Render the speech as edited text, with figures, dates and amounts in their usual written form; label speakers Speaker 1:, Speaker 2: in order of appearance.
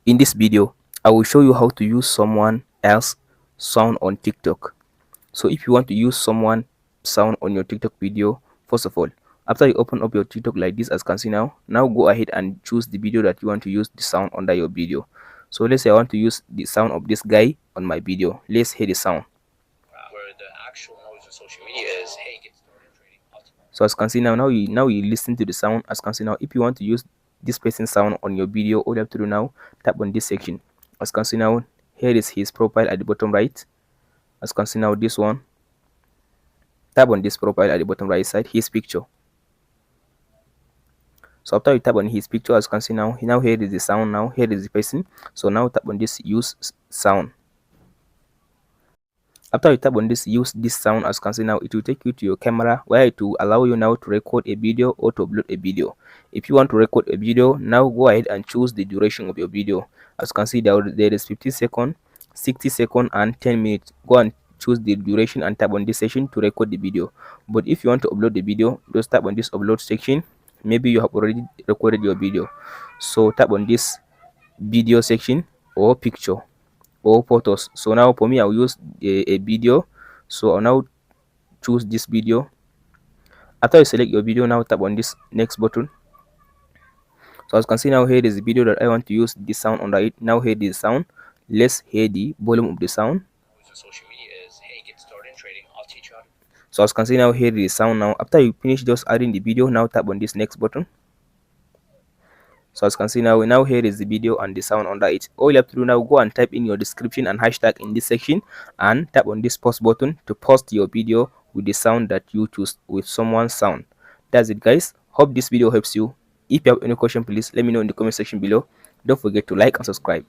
Speaker 1: In this video, I will show you how to use someone else sound on TikTok. So if you want to use someone sound on your TikTok video, first of all, after you open up your TikTok like this as you can see now go ahead and choose the video that you want to use the sound under your video. So let's say I want to use the sound of this guy on my video. Let's hear the sound. Where the actual noise of social media is, hey, get started trading. So as you can see now you listen to the sound. As you can see now, if you want to use this person's sound on your video, all you have to do now, tap on this section. As you can see now, here is his profile at the bottom right. As you can see now, this one, tap on this profile at the bottom right side, his picture. So after you tap on his picture, as you can see now here is the sound. Now here is the person. So now tap on this use sound. After you tap on this use this sound, as you can see now, it will take you to your camera where it will allow you now to record a video or to upload a video. If you want to record a video, now go ahead and choose the duration of your video. As you can see there is 50 seconds, 60 seconds and 10 minutes. Go and choose the duration and tap on this section to record the video. But if you want to upload the video, just tap on this upload section. Maybe you have already recorded your video, so tap on this video section or picture or photos. So now for me, I'll use a video, so I'll now choose this video. After you select your video, now tap on this next button. So as you can see now, here is the video that I want to use the sound under it. Now here is the sound. Let's hear the volume of the sound. Social media is, hey, get started trading, I'll teach you how to. So as you can see now, here is the sound. Now after you finish just adding the video, now tap on this next button. So as you can see now here is the video and the sound under it. All you have to do now, go and type in your description and hashtag in this section and tap on this post button to post your video with the sound that you choose with someone's sound. That's it, guys. Hope this video helps you. If you have any question, please let me know in the comment section below. Don't forget to like and subscribe.